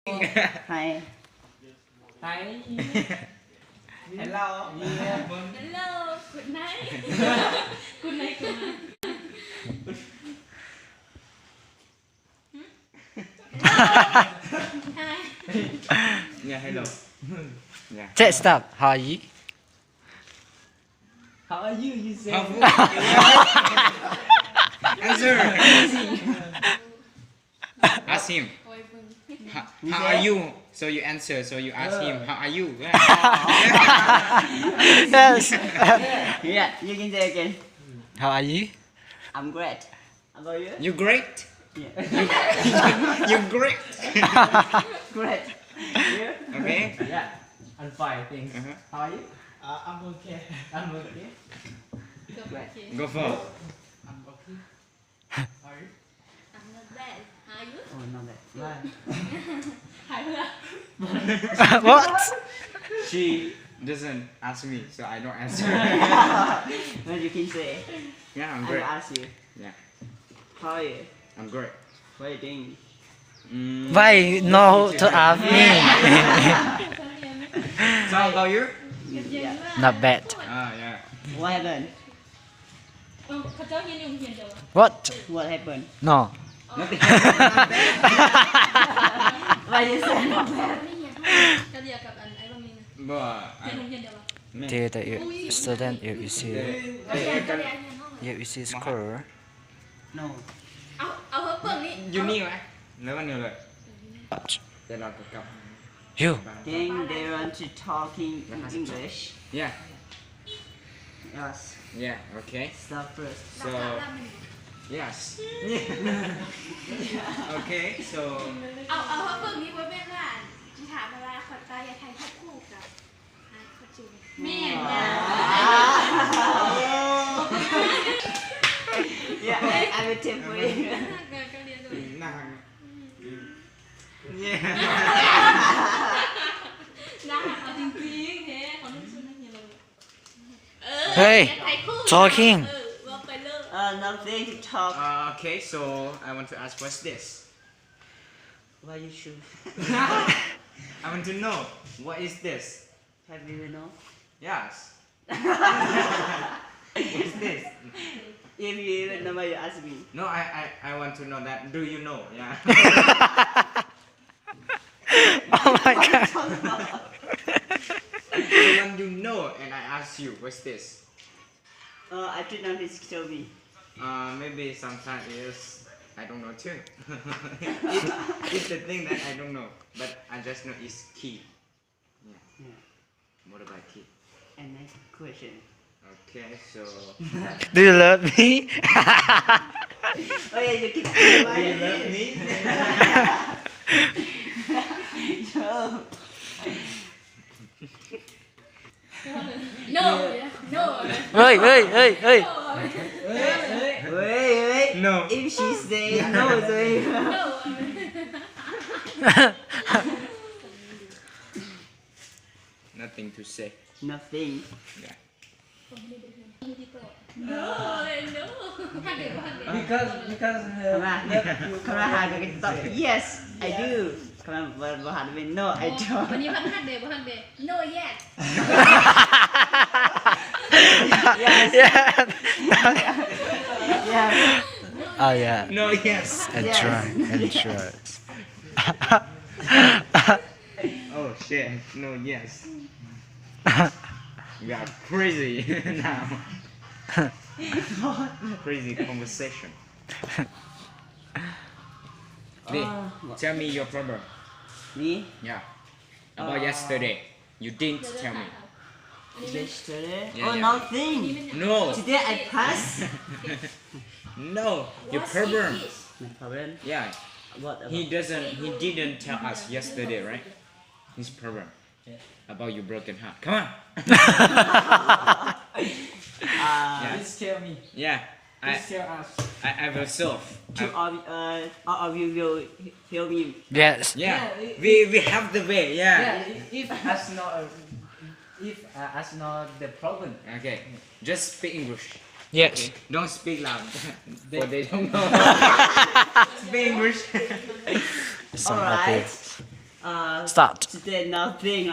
Hi. Hi. Hello. Yeah. Hello, good night. Good night, good night. Hi. Yeah, hello. Yeah. Say stop. How are you? How are you? You say. Answer. Ask him. How are you? So you answer. So you ask him. How are you? Yeah. Yes. Yeah, you can say again. How are you? I'm great. How about you? You great. Yeah. You great. Great. You? Okay. Yeah. I'm fine, thanks. Uh-huh. How are you? I'm okay. I'm okay. Great. Go for. I'm okay. How are you? I'm not bad. How are you? Oh, not bad. Right. Hi, hello. What? She doesn't ask me, so I don't answer. Well, you can say. Yeah, I'm I will great. ask you. Yeah, How are you? I'm great. What are you doing? Why no to ask me? So how about you? Yeah. Not bad. Ah, yeah. What happened? เขาเจ้าเฮียนอยู่เฮียนเดียว What? What happened? No. Nothing. Why you say not bad? ไม่เฮียนก็เดียวกับอันไอ้บะหมี่นะ But เฮียนโรงเรียนเดียว Dear the student, if you see, ก็เรียนเฮียนห้อง if you see score, No. เอาเพิ่มเพิ่มนี่ อยู่นี่ไหมแล้ววันเดียวเลยเดี๋ยวเรากลับ you. Think they want to talk in English? Yeah, Yes. yeah, okay. Start first. So, yes. Okay, so เอาเพิ่มนี้ไว้เป็นว่าที่ถามเวลาคนตายอย่าไทยทับคู่กับคนจูแม่เนี่ย Yeah, I will take for you. ก็เรียนดู นั่ง นะเอาจริงๆเฮ้เขาต้องช่วยนักเรียนเลย Hey, อย่าไทยคู่ talking. ว่าไปเลิก Nothing to talk. Okay, so I want to ask what's this? Why you should? I want to know what is this? Have you know? Yes. What's this? If you even know, why you ask me? No, I want to know that. Do you know? Yeah. Oh my god. When you know, and I ask you, what's this? I did not please tell me. Maybe sometimes it's I don't know too. It's the thing that I don't know, but I just know it's key. Yeah. Yeah. What about key? And next question. Okay, so Do you love me? Oh yeah, you keep do you love me? no no Hey, hey, hey, hey. Wait. No. If she say no, then no Nothing to say. nothing. Yeah. no no ถ้าเด็กว่าเด็ก Because Come on, come on, have a talk. Yes, I do. Come on, but no, I วัน don't. นี้พันเดย์พันเดย์ no yet Yes. Yeah. Yeah. Oh yeah. No, yes. And Yes. try, and try. Oh shit. No, yes. We are crazy now. Crazy conversation. Lee, tell me your problem. Me? Yeah. About yesterday. You didn't tell me. Yesterday? Yeah, Oh, yeah. nothing. No. Today I pass. No. Your problem. My problem? Yeah. What about? He didn't tell us yesterday, right? His problem. About your broken heart. Come on. Yeah. please tell me. Yeah. Please tell us. I will solve. All of you will hear me. Yes. Yeah. Yeah, We have the way. Yeah. Yeah, if us not the problem. Okay. Just speak English. Yes. Okay. Don't speak loud. For they don't know. Speak English. Some Alright. other Start. Today nothing.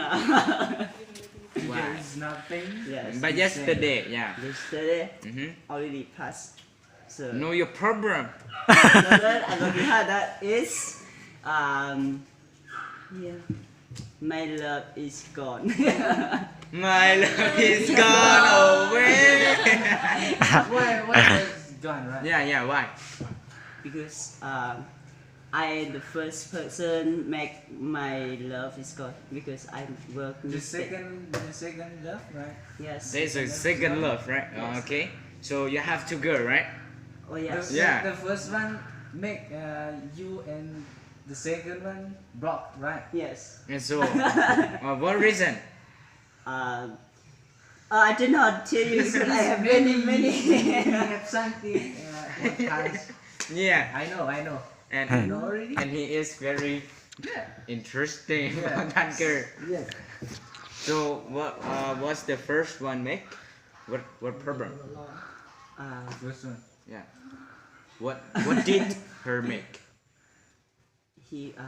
There Why? is nothing. Yes. But yesterday, yeah. Yesterday Mm-hmm. already passed. So Know your problem. that I'm looking at that is yeah. My love is gone. My love is gone away. Why was gone, right? Yeah, why? Because I the first person make my love is gone because I work The mistake. second love, right? Yes. There's a second love, right? Yes. Okay. So you have two girls, right? Oh yes. Yeah. The first one make you and the second one broke, right? Yes. And so, what reason? I did not tell you because I have many. You have something. What kind? Yeah. I know. You And know already? and he is very interesting. Yeah. That girl. Yeah. So what's the first one make? What problem? First one. Yeah. What did her make?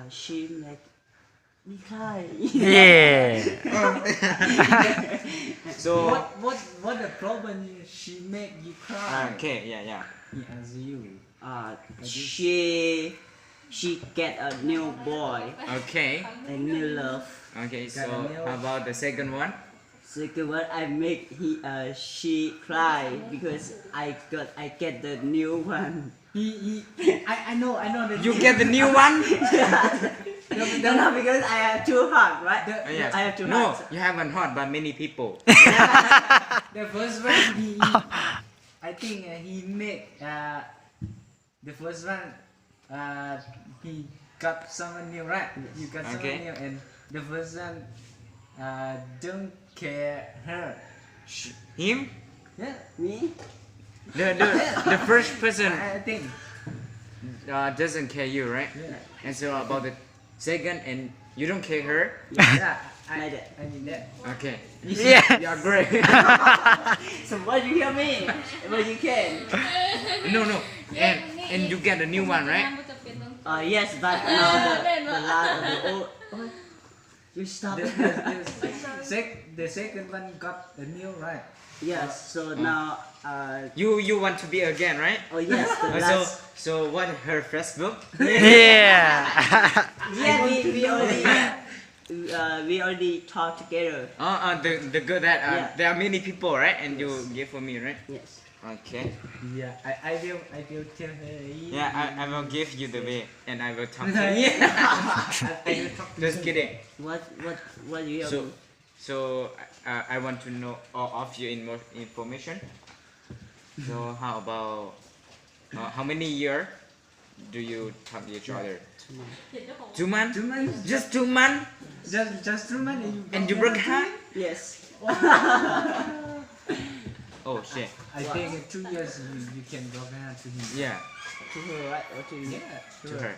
She make me cry. Yeah. So What the problem is she make you cry? okay, yeah. He answer you. She get a new boy, Okay. a new love. Okay. Got So a nail. how about the second one? Second one, I make she cry because I get the new one. I know that You get the new one? No, because I have two hearts, right? Yeah. I have two No, hearts. you haven't heard by many people. the first one I think he make the first one he got someone new, right? You got someone Okay. new, and the first one don't care her. Him? Yeah, Me? The first person I think. doesn't care you, right? Yeah. And so about the second, and you don't care her. Yeah, Like that. I mean that. Okay. Yeah. You're great. So what you hear me? But you can. No. And you get a new one, right? Yes, but now the last of the old. Oh, you stop. The second one got a new, right? Yes. So now You want to be again, right? oh yes, the So last. what her Facebook? Yeah. Yeah, we already talked together. The good that Yeah. there are many people, right? And you give for me, right? Yes. Okay. Yeah, I will tell her. Yeah, I will give you the way, and I will talk to Yeah. you. I will talk to Just her. kidding. What you hear So, me? so I want to know all of your information. So how about how many years do you talk to each other? 2 months. 2 months. Just 2 months, Just 2 months. and you broke up? Yes. Oh shit. I think in 2 years you can go back to him. Yeah, To her, right? Or to you? Yeah, to her.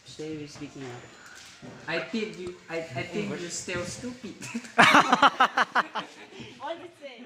Stay with speaking out. I think you still stupid. What you say?